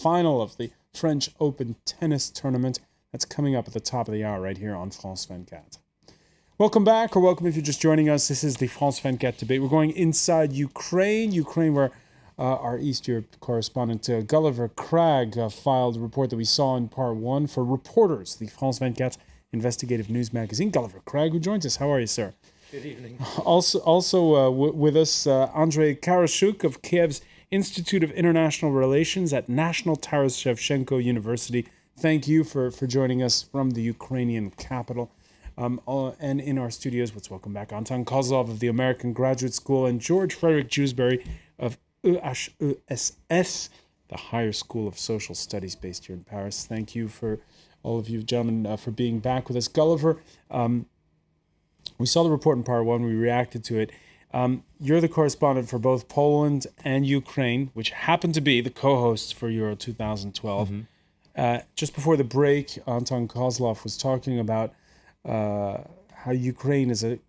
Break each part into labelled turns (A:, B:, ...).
A: final of the French Open tennis tournament. That's coming up at the top of the hour right here on France 24. Welcome back, or welcome if you're just joining us. This is the France 24 debate. We're going inside Ukraine, where our East Europe correspondent Gulliver Cragg filed a report that we saw in part one for Reporters, the France 24 investigative news magazine. Gulliver Cragg, who joins us. How are you, sir?
B: Good evening.
A: Also with us, Andrei Karashuk of Kiev's Institute of International Relations at National Taras Shevchenko University. Thank you for joining us from the Ukrainian capital. And in our studios, let's welcome back Anton Kozlov of the American Graduate School and George Frederick Jewsbury of EHESS, the Higher School of Social Studies based here in Paris. Thank you for all of you gentlemen for being back with us. Gulliver, we saw the report in part one. We reacted to it. You're the correspondent for both Poland and Ukraine, which happen to be the co-hosts for Euro 2012. Mm-hmm. Just before the break, Anton Kozlov was talking about how Ukraine is a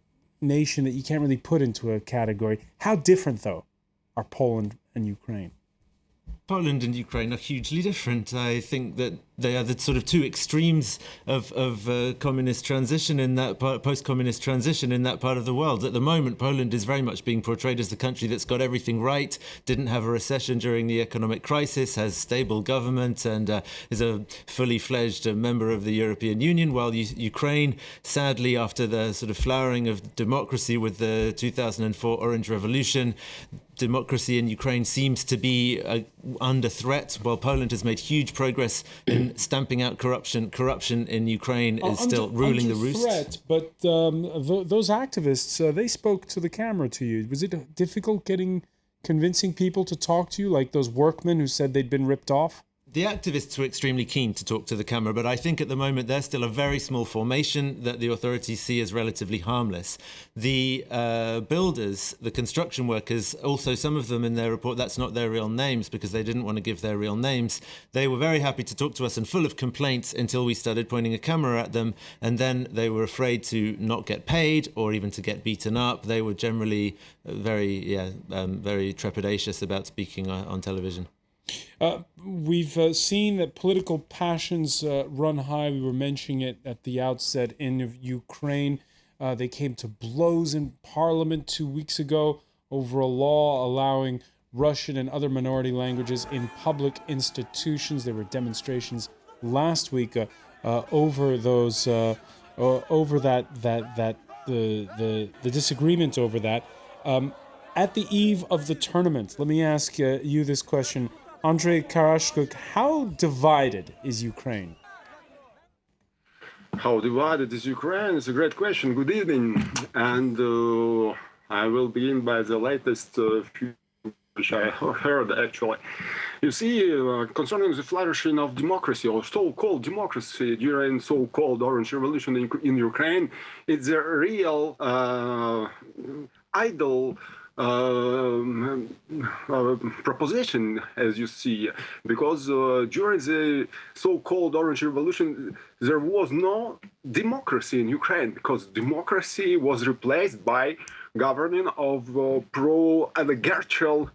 A: nation that you can't really put into a category. How different, though, are Poland and Ukraine?
B: Poland and Ukraine are hugely different. I think that they are the sort of two extremes of communist transition in that part, post-communist transition in that part of the world. At the moment, Poland is very much being portrayed as the country that's got everything right, didn't have a recession during the economic crisis, has stable government, and is a fully fledged member of the European Union, while Ukraine, sadly, after the sort of flowering of democracy with the 2004 Orange Revolution, democracy in Ukraine seems to be under threat, while Poland has made huge progress in stamping out corruption. Corruption in Ukraine is still ruling the roost.
A: Threat, but those activists, they spoke to the camera to you. Was it difficult convincing people to talk to you, like those workmen who said they'd been ripped off?
B: The activists were extremely keen to talk to the camera, but I think at the moment they're still a very small formation that the authorities see as relatively harmless. The builders, the construction workers, also some of them in their report, that's not their real names because they didn't want to give their real names. They were very happy to talk to us and full of complaints until we started pointing a camera at them, and then they were afraid to not get paid or even to get beaten up. They were generally very trepidatious about speaking on television.
A: We've seen that political passions run high. We were mentioning it at the outset in Ukraine. They came to blows in parliament 2 weeks ago over a law allowing Russian and other minority languages in public institutions. There were demonstrations last week over those over the disagreement over that. At the eve of the tournament, let me ask you this question. Andrei Karashuk, how divided is Ukraine?
C: How divided is Ukraine? It's a great question. Good evening. And I will begin by the latest which I heard, actually. You see, concerning the flourishing of democracy, or so-called democracy during so-called Orange Revolution in Ukraine, it's a real idle proposition, as you see, because during the so-called Orange Revolution, there was no democracy in Ukraine, because democracy was replaced by governing of pro-oligarchical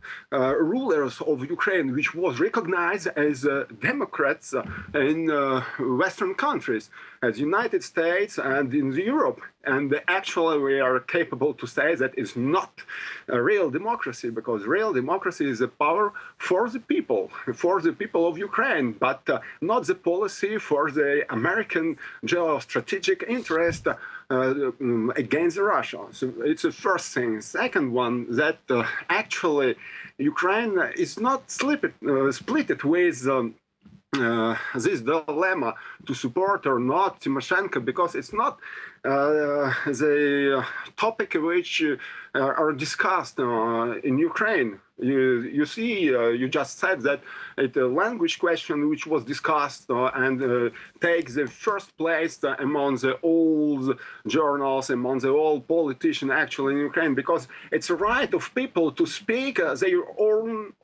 C: rulers of Ukraine, which was recognized as Democrats in Western countries, as United States and in Europe. And actually, we are capable to say that it's not a real democracy, because real democracy is a power for the people of Ukraine, but not the policy for the American geostrategic interest against Russia. So it's the first thing. Second one, that actually Ukraine is not split with this dilemma to support or not Tymoshenko, because it's not the topic which are discussed in Ukraine. You see, you just said that it's a language question which was discussed and takes the first place among the old journals, among the old politicians actually in Ukraine, because it's a right of people to speak their own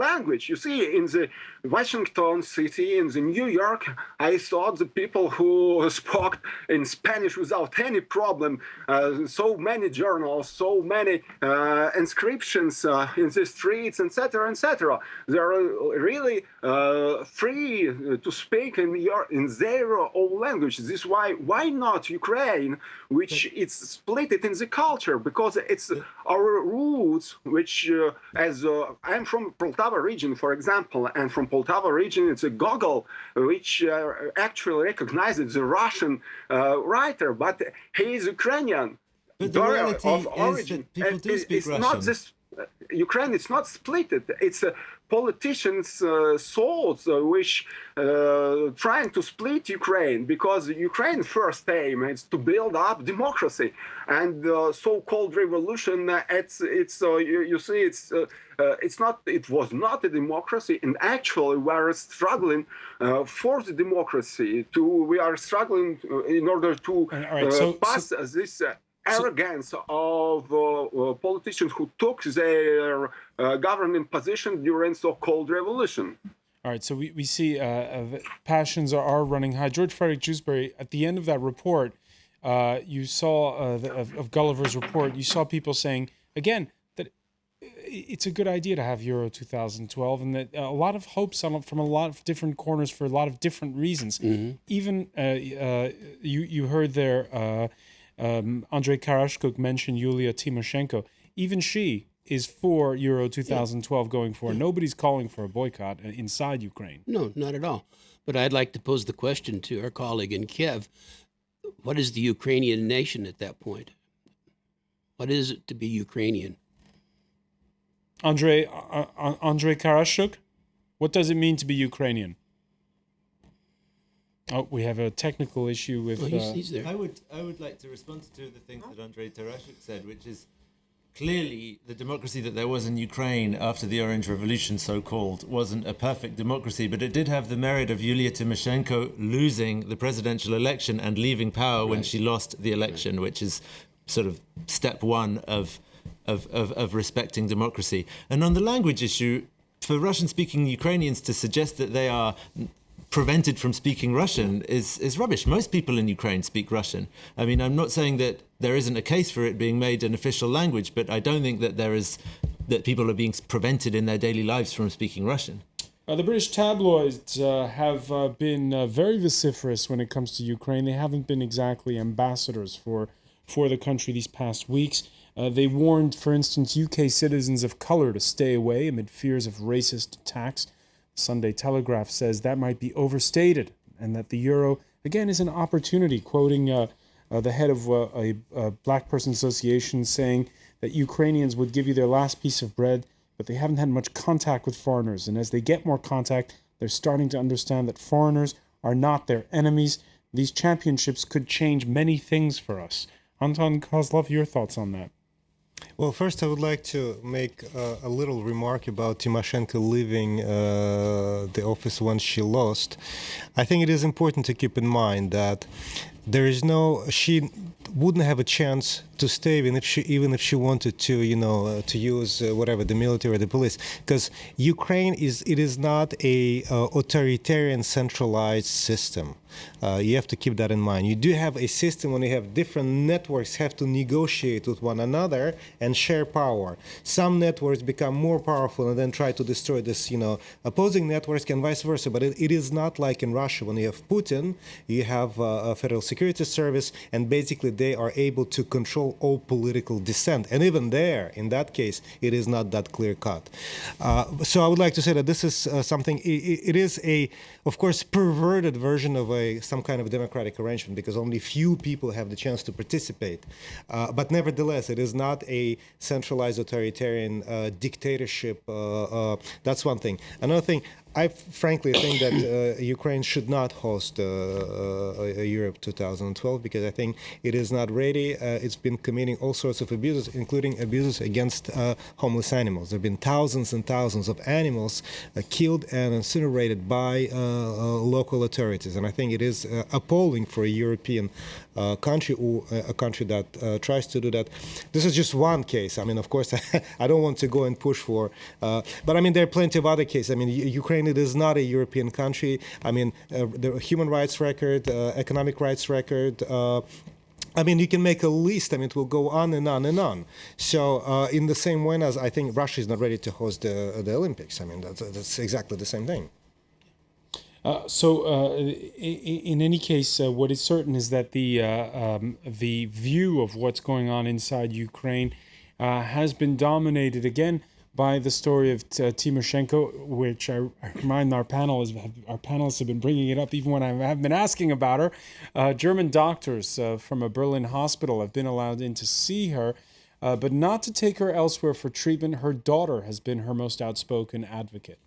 C: language. You see, in the Washington city, in the New York, I saw the people who spoke in Spanish with without any problem. So many journals, so many inscriptions in the streets, etc., etc. They are really free to speak in their own language. This is why not Ukraine, which it's split it in the culture, because it's our roots, which as I'm from Poltava region, for example, and from Poltava region, it's a Gogol, which actually recognizes the Russian writer, but he is Ukrainian.
B: But the reality
C: of
B: is
C: origin.
B: that people do speak
C: It's
B: Russian.
C: not this. Ukraine is not split. It's politicians' thoughts which trying to split Ukraine, because Ukraine first aim is to build up democracy, and so-called revolution. You see it was not a democracy, and actually we are struggling for the democracy. We are struggling in order to pass this. Arrogance of politicians who took their governing position during so-called revolution.
A: All right, so we see passions are running high. George Frederick Jewsbury, at the end of that report, you saw of Gulliver's report, you saw people saying again that it's a good idea to have Euro 2012, and that a lot of hopes from a lot of different corners for a lot of different reasons. Mm-hmm. Even you heard there. Andrei Karashkuk mentioned Yulia Tymoshenko. Even she is for Euro 2012 going forward. Nobody's calling for a boycott inside Ukraine.
D: No, not at all. But I'd like to pose the question to our colleague in Kiev. What is the Ukrainian nation at that point? What is it to be Ukrainian?
A: Andrei Karashkuk, what does it mean to be Ukrainian? Oh, we have a technical issue with.
D: He's there.
B: I would like to respond to two of the things that Andrei Tarashuk said, which is clearly the democracy that there was in Ukraine after the Orange Revolution, so-called, wasn't a perfect democracy, but it did have the merit of Yulia Tymoshenko losing the presidential election and leaving power when she lost the election, which is sort of step one of respecting democracy. And on the language issue, for Russian-speaking Ukrainians to suggest that they are prevented from speaking Russian is rubbish. Most people in Ukraine speak Russian. I mean, I'm not saying that there isn't a case for it being made an official language, but I don't think that that people are being prevented in their daily lives from speaking Russian.
A: The British tabloids have been very vociferous when it comes to Ukraine. They haven't been exactly ambassadors for the country these past weeks. They warned, for instance, UK citizens of color to stay away amid fears of racist attacks. Sunday Telegraph says that might be overstated and that the euro, again, is an opportunity, quoting the head of a Black Person Association saying that Ukrainians would give you their last piece of bread, but they haven't had much contact with foreigners. And as they get more contact, they're starting to understand that foreigners are not their enemies. These championships could change many things for us. Anton Kozlov, your thoughts on that?
E: Well, first I would like to make a little remark about Tymoshenko leaving the office when she lost. I think it is important to keep in mind that she wouldn't have a chance to stay even if she wanted to, to use whatever, the military or the police, because Ukraine is not a authoritarian centralized system. You have to keep that in mind. You do have a system when you have different networks have to negotiate with one another and share power. Some networks become more powerful and then try to destroy this, opposing networks and vice versa. But it is not like in Russia when you have Putin, you have a Federal Security Service, and basically they are able to control all political dissent. And even there, in that case, it is not that clear cut. So I would like to say that this is something, it is of course, perverted version of some kind of democratic arrangement, because only few people have the chance to participate. But nevertheless, it is not a centralized authoritarian dictatorship. That's one thing. Another thing, I frankly think that Ukraine should not host Europe 2012 because I think it is not ready. It's been committing all sorts of abuses, including abuses against homeless animals. There have been thousands and thousands of animals killed and incinerated by local authorities. And I think it is appalling for a European country or a country that tries to do that. This is just one case. I mean, of course, I don't want to go and push for, but I mean, there are plenty of other cases. I mean, Ukraine, it is not a European country. I mean, the human rights record, economic rights record, I mean, you can make a list. I mean, it will go on and on and on. So, in the same way as I think Russia is not ready to host the Olympics. I mean, that's exactly the same thing.
A: In any case, what is certain is that the view of what's going on inside Ukraine has been dominated again by the story of Tymoshenko, which I remind our panelists have been bringing it up even when I have been asking about her. German doctors from a Berlin hospital have been allowed in to see her, but not to take her elsewhere for treatment. Her daughter has been her most outspoken advocate.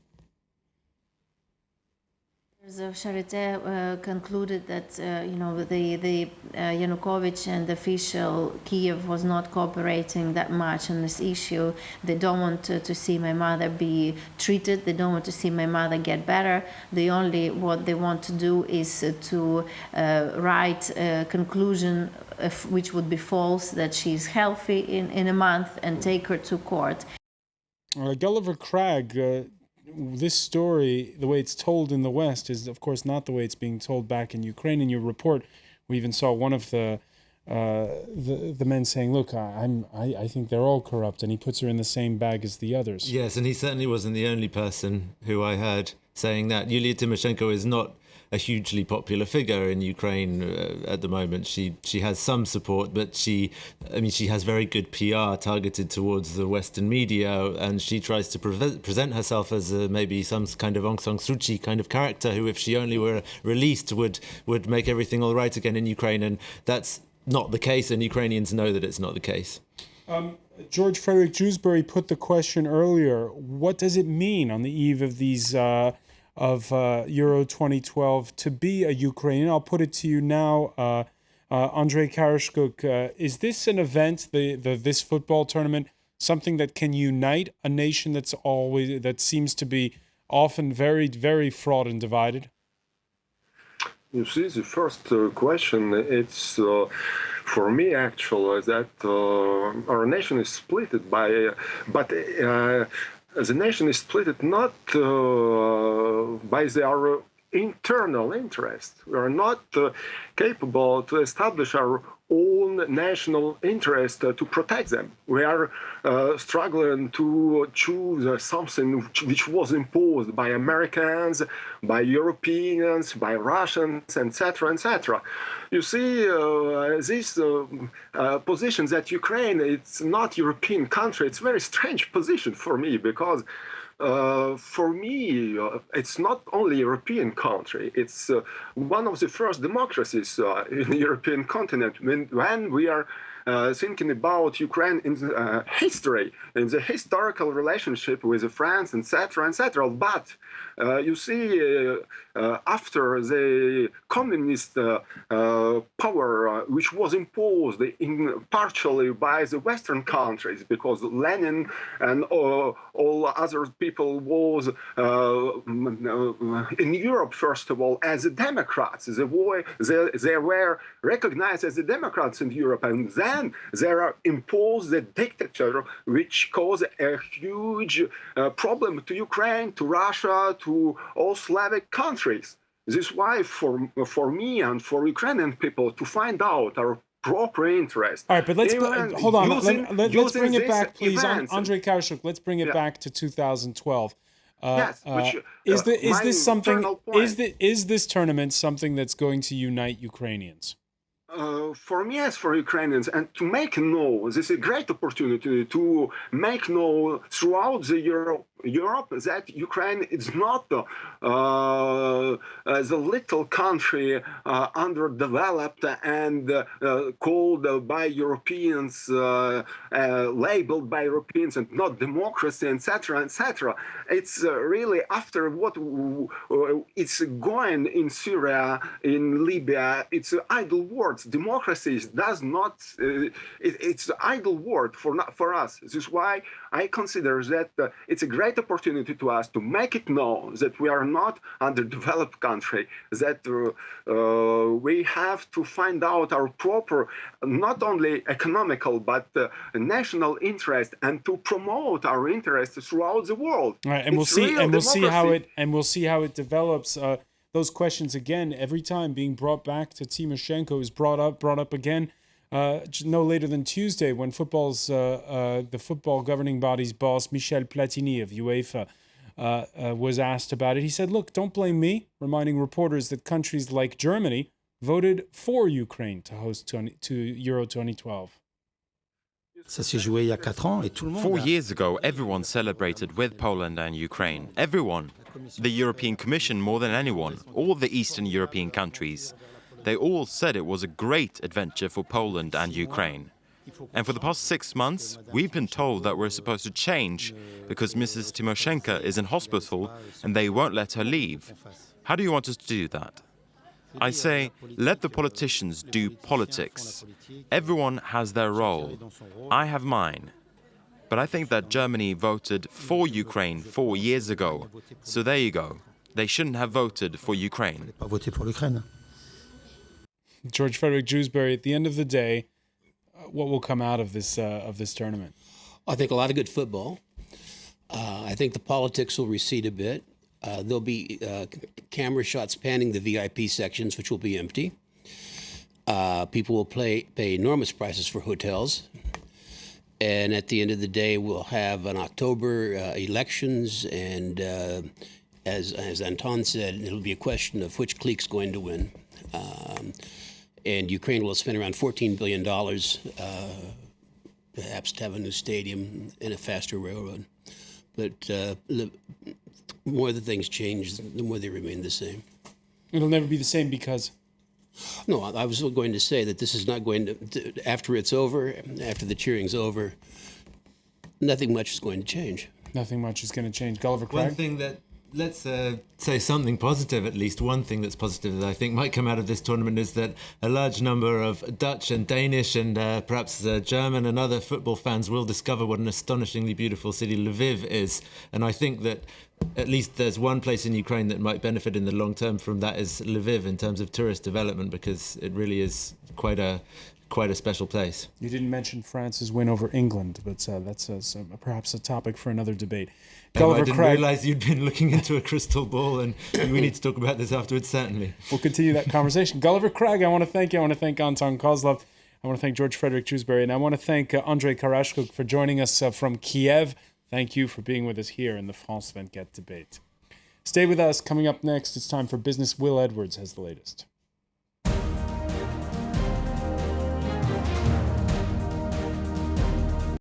F: Of Charité concluded that the Yanukovych and official Kiev was not cooperating that much on this issue. They don't want to see my mother be treated. They don't want to see my mother get better. What they want to do is to write a conclusion which would be false, that she's healthy in a month, and take her to court.
A: Gulliver Cragg. This story, the way it's told in the West, is of course not the way it's being told back in Ukraine. In your report, we even saw one of the men saying, "Look, I think they're all corrupt," and he puts her in the same bag as the others.
B: Yes, and he certainly wasn't the only person who I heard saying that. Yulia Tymoshenko is not a hugely popular figure in Ukraine at the moment. She has some support, but she has very good PR targeted towards the Western media, and she tries to present herself as maybe some kind of Aung San Suu Kyi kind of character who, if she only were released, would make everything all right again in Ukraine, and that's not the case, and Ukrainians know that it's not the case.
A: George Frederick Dewsbury put the question earlier: what does it mean on the eve of these Euro 2012 to be a Ukrainian? I'll put it to you now, Andrei Karashkuk. Is this an event, this football tournament, something that can unite a nation that seems to be often very, very fraught and divided?
C: You see, the first question, it's for me actually that our nation is split the nation is split not by their internal interest. We are not capable to establish our own national interest to protect them. We are struggling to choose something which was imposed by Americans, by Europeans, by Russians, etc., etc. You see, this position that Ukraine, it's not European country, it's a very strange position for me, because for me, it's not only a European country, it's one of the first democracies in the European continent. When we are thinking about Ukraine in the history, in the historical relationship with France, etc., etc. But you see, after the communist power, which was imposed partially by the Western countries, because Lenin and all other people was in Europe, first of all, as Democrats. They were recognized as the Democrats in Europe, and then they are imposed the dictator, which caused a huge problem to Ukraine, to Russia, to all Slavic countries. This is why for me and for Ukrainian people to find out our proper interest.
A: All right, but let's hold on. Let's bring it back, please, Andrei Karashuk. Let's bring it back to 2012.
C: Yes,
A: is this tournament something that's going to unite Ukrainians?
C: For me, as for Ukrainians, and to make know, this is a great opportunity to make know throughout the Europe that Ukraine is not as a little country underdeveloped and called by Europeans, labeled by Europeans, and not democracy, etc., etc. It's really after what it's going in Syria, in Libya, it's idle words. Democracy does not, it's an idle word for us. This is why I consider that it's a great opportunity to us to make it known that we are not underdeveloped country, that we have to find out our proper, not only economical, but national interest, and to promote our interests throughout the world.
A: All right, and we'll see how it develops. Those questions again every time being brought back to Tymoshenko is brought up again no later than Tuesday, when the football governing body's boss, Michel Platini of UEFA, was asked about it. He said, look, don't blame me, reminding reporters that countries like Germany voted for Ukraine to host Euro 2012.
G: 4 years ago, everyone celebrated with Poland and Ukraine. Everyone. The European Commission more than anyone. All the Eastern European countries. They all said it was a great adventure for Poland and Ukraine. And for the past 6 months, we've been told that we're supposed to change because Mrs. Tymoshenko is in hospital and they won't let her leave. How do you want us to do that? I say, let the politicians do politics. Everyone has their role. I have mine. But I think that Germany voted for Ukraine 4 years ago. So there you go. They shouldn't have voted for Ukraine.
A: George Frederick Dewsbury, at the end of the day, what will come out of this tournament?
D: I think a lot of good football. I think the politics will recede a bit. There'll be camera shots panning the VIP sections, which will be empty. People will pay enormous prices for hotels. And at the end of the day, we'll have an October elections. And as Anton said, it'll be a question of which clique's going to win. And Ukraine will spend around $14 billion, perhaps to have a new stadium and a faster railroad. But the more the things change, the more they remain the same.
A: It'll never be the same because?
D: No, I was going to say that this is not going to, after it's over, after the cheering's over, nothing much is going to change.
A: Nothing much is going to change. Gulliver Craig?
B: One thing that, let's say something positive, at least one thing that's positive that I think might come out of this tournament is that a large number of Dutch and Danish and perhaps German and other football fans will discover what an astonishingly beautiful city Lviv is. And I think that at least there's one place in Ukraine that might benefit in the long term from that is Lviv in terms of tourist development, because it really is quite a special place.
A: You didn't mention France's win over England, but that's perhaps a topic for another debate.
B: I didn't realise you'd been looking into a crystal ball, and we need to talk about this afterwards, certainly.
A: We'll continue that conversation. Gulliver Craig, I want to thank you. I want to thank Anton Kozlov. I want to thank George Frederick Dewsbury, and I want to thank Andrei Karashkuk for joining us from Kiev. Thank you for being with us here in the France 24 debate. Stay with us. Coming up next, it's time for Business. Will Edwards has the latest.